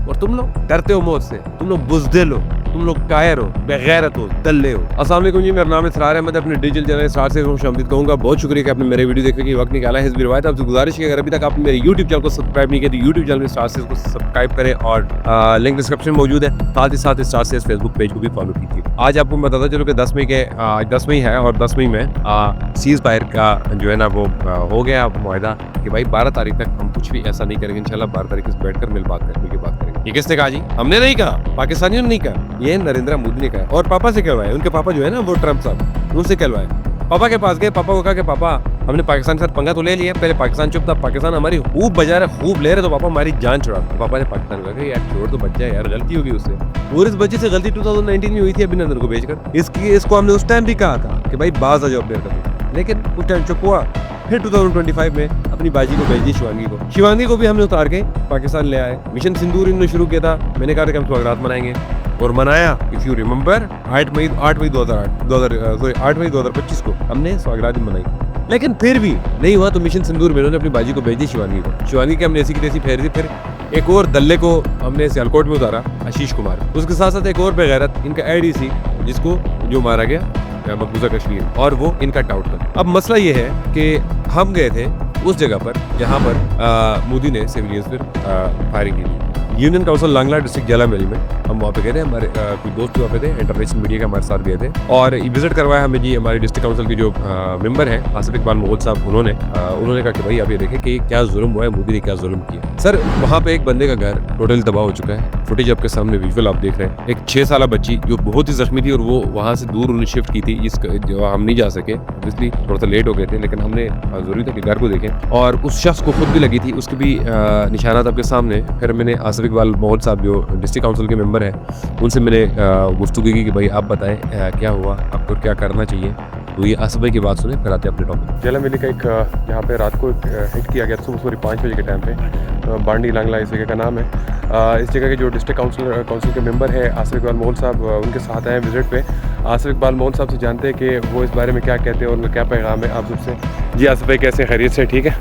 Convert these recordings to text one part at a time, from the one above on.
और तुम लोग डरते हो मौत से, तुम लोग बुज़दिल हो, तुम लोग कायर हो, बेगैरत हो, दल्ले हो। अस्सलाम वालेकुम जी, मेरा नाम है इसरार अहमद, अपने डिजिटल चैनल इसरार से खुशामदीद कहूँगा। बहुत शुक्रिया कि आपने मेरे वीडियो देखने की वक्त निकाला है। हिज़्ब रिवायत आपसे गुजारिश है, अगर अभी तक आपने मेरे यूट्यूब चैनल को सब्सक्राइब नहीं किया तो यूट्यूब चैनल इसरार से इसको सब्सक्राइब करें और लिंक डिस्क्रिप्शन में मौजूद है। साथ ही साथ इसरार से फेसबुक पेज को भी फॉलो कीजिए। आज आपको मैं बताता चलूँ कि 10 मई के 10 मई है और 10 मई में सीज़ फायर का जो है ना वो हो गया मुआहदा कि भाई 12 तारीख तक हम कुछ भी ऐसा नहीं करेंगे। इंशाल्लाह 12 तारीख से बैठकर मिल बात करेंगे। ये किसने कहा जी? हमने नहीं कहा, पाकिस्तानियों ने नहीं कहा, ये नरेंद्र मोदी ने कहा। और पापा से कहवाए, उनके पापा जो है ना वो ट्रम्प साहब, उनसे कहवाए। पापा के पास गए, पापा को कहा कि पापा हमने पाकिस्तान के साथ पंगा तो ले लिया, पहले पाकिस्तान चुप था, पाकिस्तान हमारी खूब बजा रहे, खूब ले रहे, तो पापा हमारी जान छुड़ा। पापा ने पाकिस्तान को कहा यार छोड़ तो बच्चा यार, गलती होगी उससे। और इस बच्चे से गलती 2019 में हुई थी अभिनंदन को भेजकर। इसको हमने उस टाइम भी कहा था कि भाई बाज आ जाओ प्लेयर का, लेकिन उस टाइम चुप हुआ। फिर 2025 में अपनी बाजी को भेज दी शिवांगी को भी हमने उतार के पाकिस्तान ले आए। मिशन सिंदूर इन्होंने शुरू किया था, मैंने कहा था कि हम स्वागत मनाएंगे और मनाया। इफ यू रिमेंबर 8 मई 2025 को हमने स्वागत मनाई, लेकिन फिर भी नहीं हुआ तो मिशन सिंदूर में उन्होंने अपनी बाजी को भेज दी शिवांगी को। शिवांगी के हमने ऐसी की तैसी फेर दी। फिर एक और दल्ले को हमने सियालकोट में उतारा, आशीष कुमार। उसके साथ साथ एक और बेगैरत इनका एडीसी जिसको जो मारा गया मकबूजा कश्मीर, और वो इनका टाउट था। अब मसला ये है कि हम गए थे उस जगह पर जहाँ पर मोदी ने सिविलियंस पर फायरिंग की थी। यूनियन काउंसिल लांगला डिस्ट्रिक्ट जलामरी में हम वहाँ पे गए थे। हमारे कुछ दोस्त वहाँ पे थे, इंटरनेशनल मीडिया के हमारे साथ गए थे और विजिट करवाया हमें जी हमारे डिस्ट्रिक्ट काउंसिल के जो मेंबर हैं आसिफ इकबाल मुगल साहब। उन्होंने कहा कि भाई आप ये देखें कि क्या जुल्म हुआ है, मोदी ने क्या जुल्म किया। सर वहाँ पे एक बंदे का घर टोटल तबाह हो चुका है। फुटेज आपके सामने विजुअल आप देख रहे हैं। एक 6 साल बच्ची जो बहुत ही जख्मी थी और वो वहाँ से दूर उन्हें शिफ्ट की थी, जो हम नहीं जा सके, ऑब्वियसली थोड़ा सा लेट हो गए थे, लेकिन हमने जरूरी था कि घर को देखें। और उस शख्स को खुद भी लगी थी, उसके भी निशानात आपके सामने। फिर मैंने आसिफ इकबाल मोहम्मद साहब जो डिस्ट्रिक्ट काउंसिल के मेंबर हैं उनसे मैंने गुफ्तगू की कि भाई आप बताएं क्या हुआ, आपको क्या करना चाहिए। तो ये आसिफ भाई की बात सुने, फिर आते हैं अपने टॉपिक। जलामरी का एक यहाँ पे रात को हिट किया गया सुबह 5 बजे के टाइम पे। बांडी लांगला इस जगह का नाम है। इस जगह के जो डिस्ट्रिक्ट काउंसिल के मेंबर है आसिफ इकबाल मोहन साहब, उनके साथ आए विजिट पे। आसिफ इकबाल मोहन साहब से जानते हैं कि वो इस बारे में क्या कहते हैं और उनका क्या पैगाम है आप सबसे। जी आसिफ भाई कैसे, खैरियत से? ठीक है,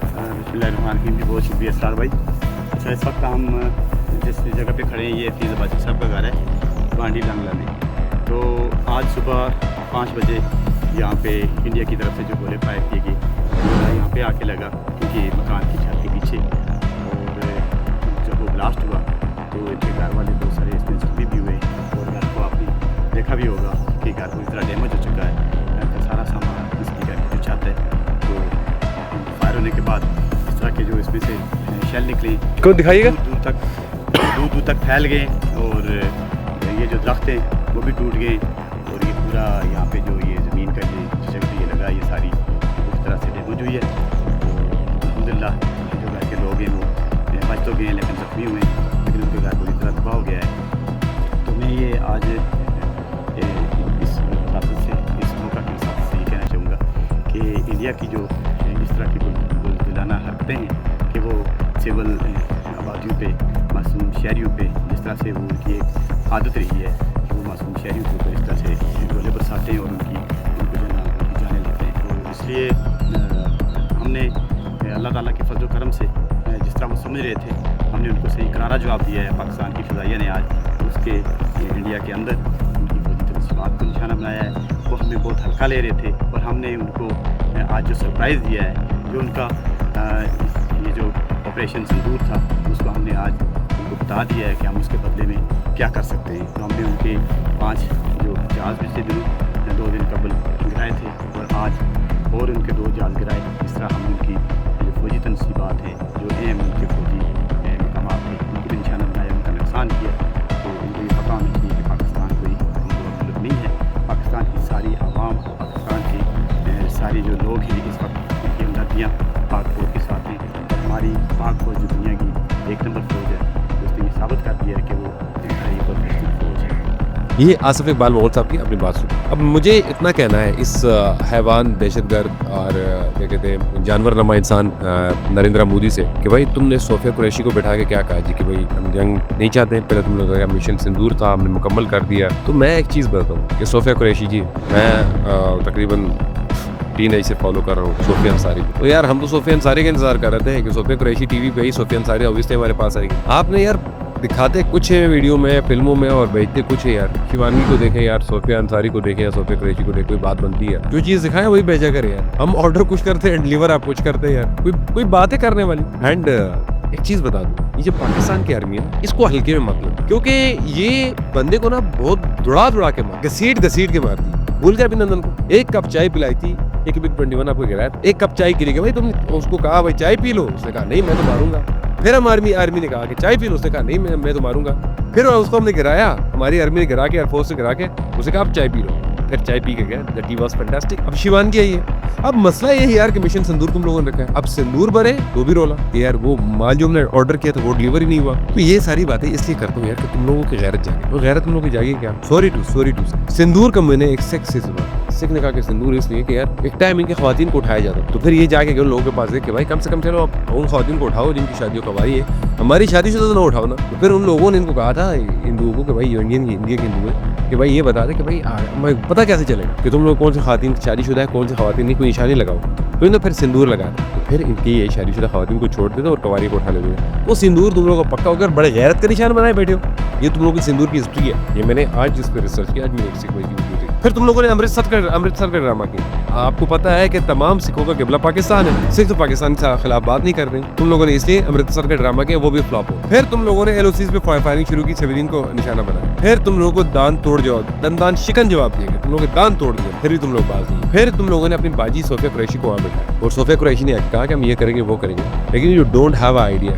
बहुत शुक्रिया सर भाई। अच्छा, इस वक्त हम जिस जगह पे खड़े हैं ये फीज़ बाजी साहब का घर है बांडी लांगला में। तो आज सुबह 5 बजे यहाँ पे इंडिया की तरफ से जो गोले फायर किए गए यहाँ पे आके लगा, क्योंकि मकान की छत के पीछे। और जब वो ब्लास्ट हुआ तो इनके घर वाले बहुत सारे इसमें जख्मी भी हुए और घर को आपने देखा भी होगा कि घर पूरी तरह डैमेज हो चुका है। घर का सारा सामान, इसकी घर की जो छत है, तो फायर होने के बाद इस तरह के जो इसमें से शेल निकले कौन दिखाइएगा दूर तक फैल गए और ये जो दरख्त हैं वो भी टूट गए। और ये पूरा यहाँ पे जो ये ज़मीन का जो जगह ये लगा, ये सारी पूरी तरह से डैमेज हुई है। तो अल्हम्दुलिल्लाह जो घर के लोग हैं वो बच तो गए लेकिन जख्मी हुए, लेकिन उनके घर पूरी तरह तबाह हो गया है। तो मैं ये आज इस मौका के हिसाब से ये कहना चाहूँगा कि इंडिया की जो इस तरह की बुलदिलाना हरकतें हैं कि वो सिविल आबादियों पे, मासूम शहरियों पे जिस तरह से वो उनकी एक आदत रही है कि वो मासूम शहरियों के ऊपर इस तरह से गोले बरसाते हैं और उनको जो है ना जाने लेते हैं। तो इसलिए हमने अल्लाह ताला के फजल करम से जिस तरह वो समझ रहे थे, हमने उनको सही करारा जवाब दिया है। पाकिस्तान की फ़िज़ाइया ने आज उसके इंडिया के अंदर उनकी फौजी तनसीबात को निशाना बनाया है। वो हमें बहुत हल्का ले रहे थे और हमने उनको आज जो सरप्राइज़ दिया है, जो उनका ये जो ऑपरेशन सिंदूर था उसको हमने आज उनको बता दिया है कि हम उसके बदले में क्या कर सकते हैं। तो हमने उनके 5 जो जहाज़ पिछले दिनों 2 दिन कबल गिराए थे और आज और उनके 2 जहाज़ गिराए। इस तरह हम उनकी जो फौजी तनसीबात है, जो अहम उनके फौजी मकामात थे, उनको भी निशाना बनाया, उनका नुकसान किया। तो उनको ये पता होना चाहिए कि पाकिस्तान कोई मुल्क नहीं है। पाकिस्तान की सारी आवाम, पाकिस्तान के सारे जो लोग हैं इस वक्त उनकी हमदर्दियाँ पाक फौज के साथ हैं। हमारी पाक फौज जो दुनिया की 1 नंबर फौज है, उसने ये साबित कर दिया है कि वो एक और बेहतरीन फौज है। ये आसिफ इकबाल मोहम्मद साहब की अपनी बात सुनी। अब मुझे इतना कहना है इस हैवान, दहशतगर्द और क्या कहते हैं जानवर नमा इंसान नरेंद्र मोदी से कि भाई तुमने सोफिया कुरैशी को बैठा के क्या कहा जी कि भाई हम जंग नहीं चाहते। पहले तुम लोगों का मिशन सिंदूर था, हमने मुकम्मल कर दिया। तो मैं एक चीज़ बताता हूँ कि सोफिया कुरैशी जी, मैं तकरीबन 3 ऐसे फॉलो कर रहा हूँ सोफिया अंसारी। तो यार हम तो सोफिया अंसारी का इंतजार कर रहे थे कि सोफिया कुरैशी टीवी पे ही सोफिया अंसारी ऑब्वियसली हमारे पास आएगी। आपने यार दिखाते कुछ है वीडियो में, फिल्मों में, और भेजते कुछ है यार। शिवानी को देखें यार, सोफिया अंसारी को देखें या सोफिया कुरैशी को देखें, कोई बात बनती है? जो चीज दिखाए वही भेजा करे यार। हम ऑर्डर कुछ करते हैं, डिलीवर आप कुछ करते हैं यार। कोई बात है करने वाली। एंड एक चीज बता दूं, ये जो पाकिस्तान की आर्मी है इसको हल्के में मत लो, क्योंकि ये बंदे को ना बहुत दुड़ा के मार, घसीट के मारती। भूल गए अभिनंदन को, एक कप चाय पिलाई थी, एक बिग 21 आपको गिराया, एक कप चाय गिरी, भाई तुम उसको कहा भाई चाय पी लो, उसने कहा नहीं मैं तो मारूंगा। फिर हम आर्मी ने कहा कि चाय पी लो, उसने कहा नहीं मैं तो मारूंगा। फिर उसको हमने गिराया, हमारी आर्मी ने गिरा के, एयरफोर्स ने गिरा के, उसने कहा आप चाय पी लो। फिर चाय पी के गया, द टी वाज फैंटास्टिक। अब शिवान की आई है। अब मसला ये है यार कि मिशन सिंदूर तुम लोगों ने रखा है, अब सिंदूर भरे तो भी रोला कि यार वो माल जो हमने ऑर्डर किया था वो डिलीवर ही नहीं हुआ। तो ये सारी बातें इसलिए करता हूँ यार कि तुम लोगों की गैरत जागे। वो गैरत तुम लोगों की जागी क्या? सॉरी टू सिंदूर का मैंने एक सेक्स से सुना, सिख ने कहा कि सिंदूर इसलिए कि यार एक टाइम इनके खवातीन को उठाया जाता, तो फिर ये जाके उन लोगों के पास देख के भाई कम से कम चलो उन खवातीन को उठाओ जिनकी शादियों कवाई है, हमारी शादी से तो ना उठाओ ना। तो फिर उन लोगों ने इनको कहा था हिंदुओं को कि भाई इंडिया के हिंदू है, कि भाई ये बता दे कि भाई पता कैसे चलेगा कि तुम लोग कौन सी खवातीन शादीशुदा है, कौन सी खवातीन नहीं, कोई निशानी लगाओ। तो इन्होंने फिर सिंदूर लगाया, तो फिर इनकी ये शादीशुदा खवातीन को छोड़ देते और कवारी को उठा लेते। वो सिंदूर तुम लोगों को पक्का होकर बड़े गैरत का निशान बनाए बैठे हो। ये तुम लोगों की सिंदूर की हिस्ट्री है। ये मैंने आज जिस पर रिसर्च किया, आज मैंने एक सिख भाई की वीडियो देखी। फिर तुम लोगों ने अमृतसर का ड्रामा किया। आपको पता है कि तमाम सिखों का किबला पाकिस्तान है, सिख तो पाकिस्तान के खिलाफ बात नहीं कर रहे। तुम लोगों ने इसलिए अमृतसर का ड्रामा किया, वो भी फ्लॉप हो। फिर तुम लोगों ने एलओसीज पे फायरिंग शुरू की, सिविलियन को निशाना बनाया। फिर तुम लोगों को दान तोड़ दान शिकन जवाब दिए गए, तुम लोगों के दान तोड़ दिए, फिर भी तुम लोग बात नहीं। फिर तुम लोगों ने अपनी बाजी सोफिया कुरैशी को वहां बैठाया, और सोफिया कुरैशी ने कहा कि हम ये करेंगे वो करेंगे, लेकिन यू डोंट हैव आइडिया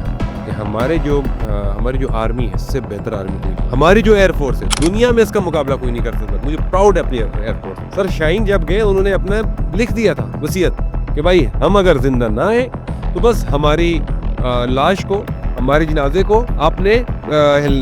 कि हमारी जो आर्मी है इससे बेहतर आर्मी कोई, हमारी जो एयरफोर्स है दुनिया में इसका मुकाबला कोई नहीं कर सकता। मुझे प्राउड है अपनी एयरफोर्स। सर शाहीन जब गए उन्होंने अपना लिख दिया था वसीयत कि भाई हम अगर जिंदा ना आए तो बस हमारी लाश को, हमारे जनाजे को आपने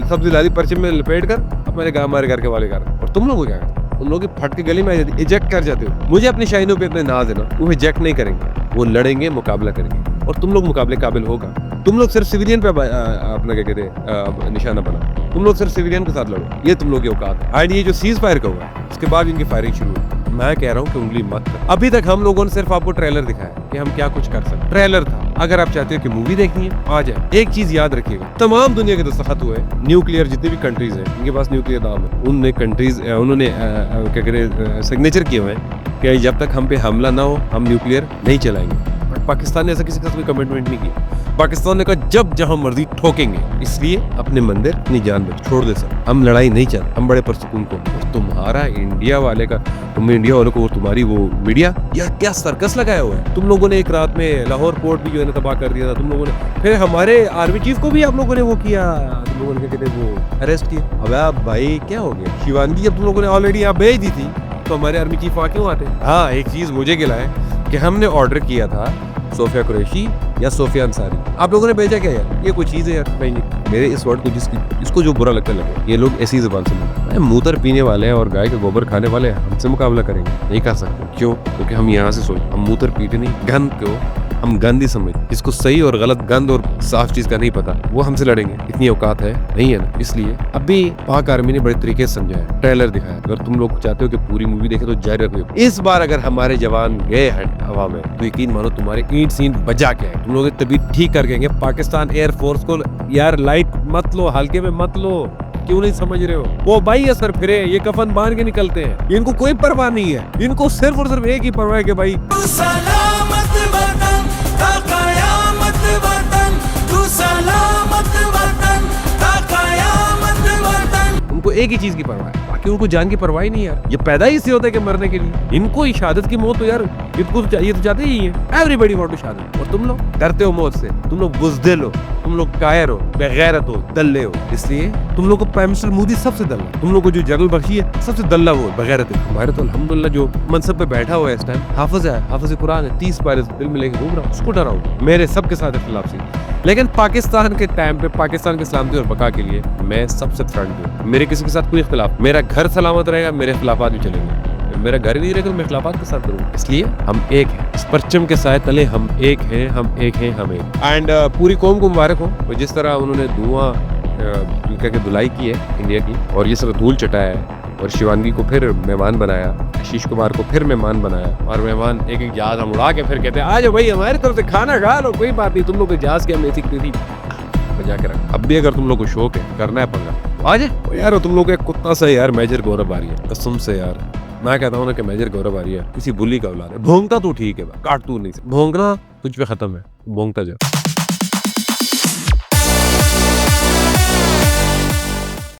सब्जी लादी परचम में लपेट कर हमारे घर के वाले घर। और तुम लोग क्या करते? उन लोग फट के गली में इजेक्ट कर जाते हो। मुझे अपनी शाहीनों पे इतने नाज है ना, वो इजेक्ट नहीं करेंगे, वो लड़ेंगे, मुकाबला करेंगे, और तुम लोग मुकाबले काबिल होगा। तुम लोग सिर्फ सिविलियन पे अपना क्या कहते हैं निशाना बना, तुम लोग सिर्फ सिविलियन के साथ लड़ो, ये तुम लोग की औकात है। एंड ये जो सीज फायर का हुआ है उसके बाद इनकी फायरिंग शुरू हुई। मैं कह रहा हूँ कि उंगली मत कर। अभी तक हम लोगों ने सिर्फ आपको ट्रेलर दिखाया कि हम क्या कुछ कर सकते, ट्रेलर था। अगर आप चाहते हो कि मूवी देखनी है आ जाए। एक चीज याद रखिएगा, तमाम दुनिया के दस्तखत हुए न्यूक्लियर, जितने भी कंट्रीज हैं इनके पास न्यूक्लियर नाम है, उन्होंने क्या कहते सिग्नेचर किए हुए हैं कि जब तक हम पे हमला ना हो हम न्यूक्लियर नहीं चलाएंगे। बट पाकिस्तान ने ऐसा किसी के साथ कोई कमिटमेंट नहीं किया। पाकिस्तान ने कहा जब जहां मर्जी ठोकेंगे, इसलिए अपने मंदिर अपनी जान बच छोड़ दे सर, हम लड़ाई नहीं चल, हम बड़े परसकून को। तुम्हारा इंडिया वाले का, तुम इंडिया वालों को, तुम्हारी वो मीडिया या क्या सर्कस लगाया हुआ है। तुम लोगों ने एक रात में लाहौर पोर्ट भी जो है ना तबाह कर दिया था तुम लोगों ने। फिर हमारे आर्मी चीफ को भी आप लोगों ने वो किया, तुम लोगों ने क्या कहते वो अरेस्ट किया। अब आप भाई क्या हो गया? शिवानगी जब तुम लोगों ने ऑलरेडी यहाँ भेज दी थी तो हमारे आर्मी चीफ वहाँ क्यों आते? हाँ, एक चीज मुझे गिला है कि हमने ऑर्डर किया था सोफिया कुरैशी या सोफिया अंसारी, आप लोगों ने भेजा क्या यार? ये कोई चीज़ है यार? नहीं, मेरे इस वर्ड को इसको जो बुरा लगता लगे, ये लोग ऐसी जुबान से बोलते हैं। मूतर पीने वाले हैं और गाय का गोबर खाने वाले हैं, हमसे मुकाबला करेंगे नहीं कर सकते। क्यों? क्योंकि हम यहाँ से सोच, हम मूतर पीते नहीं, गंद को हम गंद ही समझ, जिसको सही और गलत, गंद और साफ चीज का नहीं पता, वो हमसे लड़ेंगे। इतनी औकात है नहीं है ना? इसलिए अभी पाक आर्मी ने बड़े तरीके से समझाया, ट्रेलर दिखाया। अगर तुम लोग चाहते हो कि पूरी मूवी देखे तो जारी रखो। इस बार अगर हमारे जवान गए हवा में तो यकीन मानो तुम्हारे ईंट सींट बजा के तुम लोग तबीयत ठीक कर गएंगे। पाकिस्तान एयरफोर्स को यार लाइट मत लो, हल्के में मत लो। क्यों नहीं समझ रहे हो? वो भाई असर फिरे, ये कफन बांध के निकलते हैं, इनको कोई परवाह नहीं है। इनको सिर्फ और सिर्फ एक ही परवाह है कि भाई उनको एक ही चीज की परवाह है, बाकी उनको जान की परवाह ही नहीं यार। ये पैदा ही इससे होता है कि मरने के लिए। इनको शहादत की मौत तो यार इनको तो चाहिए, तो चाहते ही है। एवरीबॉडी वांट टू शहादत। और तुम लोग डरते हो मौत से, तुम लोग बुज़दिल हो, तुम लोग कायर हो, बेगैरत हो, दल्ले हो। इसलिए तुम लोग को प्राइम मिनिस्टर मोदी सबसे दल्ला, तुम लोग को जो जगल बख्शी है सबसे दल्ला वो बेगैरत है। हमारे तो अल्हम्दुलिल्लाह जो मनसब पे बैठा हुआ है इस टाइम हाफिज है, हाफिज कुरान है, 30 पारे दिल में लेके घूम रहा हूँ, उसको डराऊं। मेरे सबके साथ इख्तिलाफ से, लेकिन पाकिस्तान के टाइम पे, पाकिस्तान की सलामती और बका के लिए मैं सबसे फ्रंट हूँ। मेरे किसी के साथ कोई इख्तिलाफ, मेरा घर सलामत रहेगा, मेरे खिलाफात भी चलेंगे। मेरा घर ही नहीं रहेगा तो मैं खिलाफात के साथ करूँगा। इसलिए हम एक हैं, इस परचम के साए तले हम एक हैं, हम एक हैं, हम एक। एंड पूरी कौम को मुबारक हो जिस तरह उन्होंने धुआं के धुलाई की है इंडिया की, और ये सब धूल चटाया है, और शिवानगी को फिर मेहमान बनाया, आशीष कुमार को फिर मेहमान बनाया, और मेहमान एक एक जहाज हम उड़ा के फिर कहते हैं आ जाओ भाई हमारी तरफ से खाना खा लो, कोई बात नहीं, तुम लोग के जहाज के हम ऐसी थी बजा के रख। अब भी अगर तुम लोग को शौक है, करना है पंगा, तो आ जाए यार। तुम लोग एक कुत्ता सा यार मेजर गौरव आ रही है कसम से यार। मैं कहता हूँ ना कि मेजर गौरव आ रही है किसी बुली का औलाद है। भोंगता तो ठीक है, काट तू नहीं, भोंगना तुझ पे खत्म है, भोंगता जा।